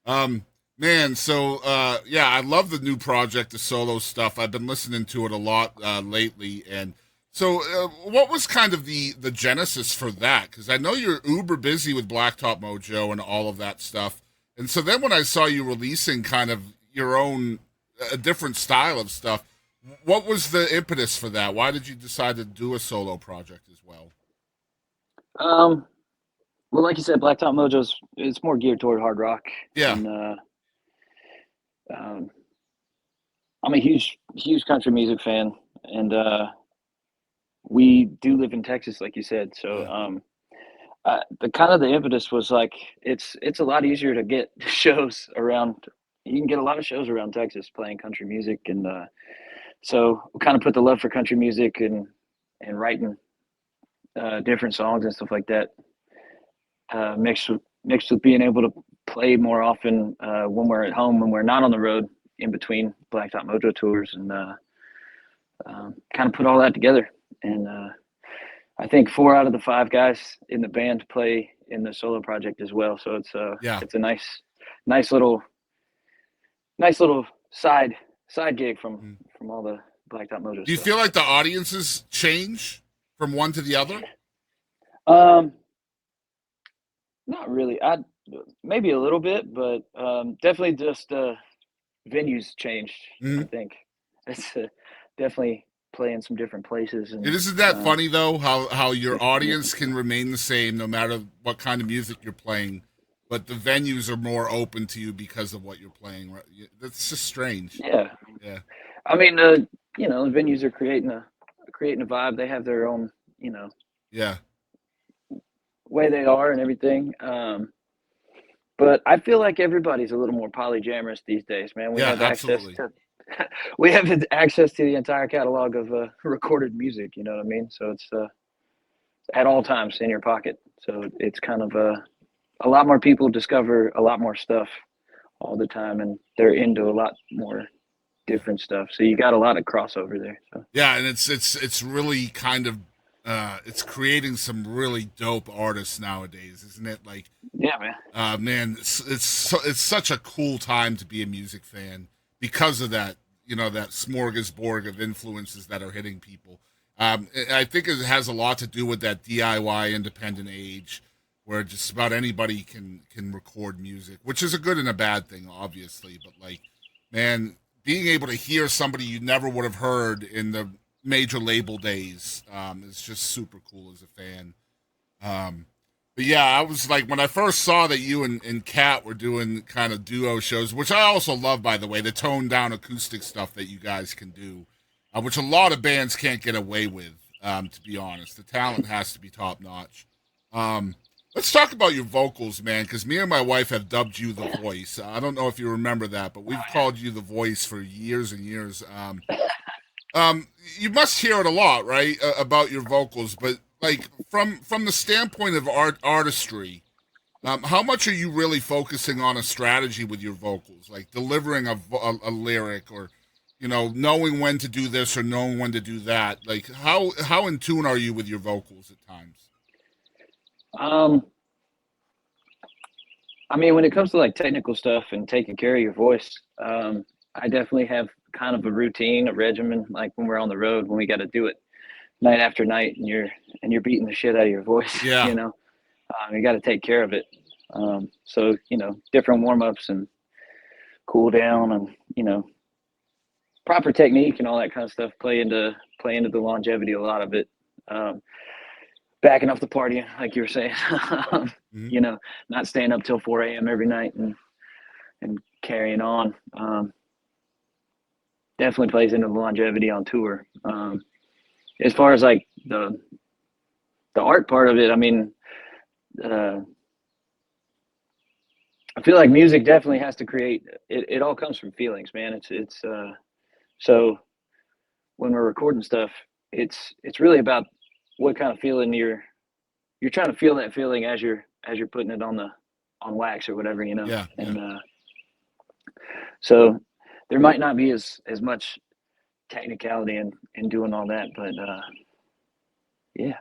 Um, Man, so yeah, I love the new project, the solo stuff. I've been listening to it a lot lately, and so what was kind of the genesis for that? Because I know you're uber busy with Blacktop Mojo and all of that stuff, and so then when I saw you releasing kind of your own a different style of stuff, what was the impetus for that? Why did you decide to do a solo project as well? Um, well, like you said, Blacktop Mojo's it's more geared toward hard rock, Yeah, and um, I'm a huge country music fan, and we do live in Texas, like you said. So yeah, the kind of the impetus was like it's a lot easier to get shows around. You can get a lot of shows around Texas playing country music, and so we kind of put the love for country music and writing different songs and stuff like that mixed with being able to play more often when we're at home, when we're not on the road in between Blacktop Mojo tours, and kind of put all that together. And I think 4 out of the 5 guys in the band play in the solo project as well. So yeah. it's a nice little nice little side gig Mm. from all the Blacktop Mojo Do you stuff. feel like the audiences change from one to the other? Um, Not really. I maybe a little bit, but definitely just venues changed. I Mm-hmm. think it's definitely playing some different places, It and isn't that uh, funny though how your different audience commitments. can remain the same no matter what kind of music you're playing, but the venues are more open to you because of what you're playing. Right? That's just strange. Yeah, Yeah, I mean, the venues are creating a vibe. They have their own, yeah, way they are and everything. But I feel like everybody's a little more polyamorous these days, man. We yeah. have access Absolutely. to we have access to the entire catalog of recorded music. You know what I mean? So it's at all times in your pocket. So it's kind of a lot more people discover a lot more stuff all the time, and they're into a lot more Yeah, different stuff. So you got a lot of crossover there. So yeah, and it's really kind of it's creating some really dope artists nowadays, isn't it? Like yeah, man. man, it's such a cool time to be a music fan because of that. You know that smorgasbord of influences that are hitting people. I think it has a lot to do with that DIY independent age, where just about anybody can record music, which is a good and a bad thing, obviously. But like, man, being able to hear somebody you never would have heard in the major label days is just super cool as a fan. Um, but yeah, I was like when I first saw that you and Kat were doing kind of duo shows, which I also love, by the way, the toned down acoustic stuff that you guys can do, which a lot of bands can't get away with. To be honest, the talent has to be top notch. Um, let's talk about your vocals, man, because me and my wife have dubbed you the voice. I don't know if you remember that, but we've called you the voice for years and years. Um, you must hear it a lot, right, about your vocals. But like from the standpoint of artistry, how much are you really focusing on a strategy with your vocals, like delivering a lyric, or knowing when to do this or knowing when to do that? Like how in tune are you with your vocals at times? Um, I mean, when it comes to like technical stuff and taking care of your voice, I definitely have kind of a routine, a regimen. Like when we're on the road, when we got to do it night after night, and you're beating the shit out of your voice, Yeah, you got to take care of it. So different warm ups and cool down, and proper technique and all that kind of stuff play into the longevity. A lot of it. Um, Backing off the party, like you were saying, hmm you know, not staying up till 4 a.m. every night and carrying on. Definitely plays into the longevity on tour. As far as like the art part of it, I mean, uh, I feel like music definitely has to create. It all comes from feelings, man. So when we're recording stuff, it's really about what kind of feeling you're trying to feel that feeling as you're putting it on wax or whatever, yeah, yeah. and so there might not be as much technicality in doing all that, but yeah.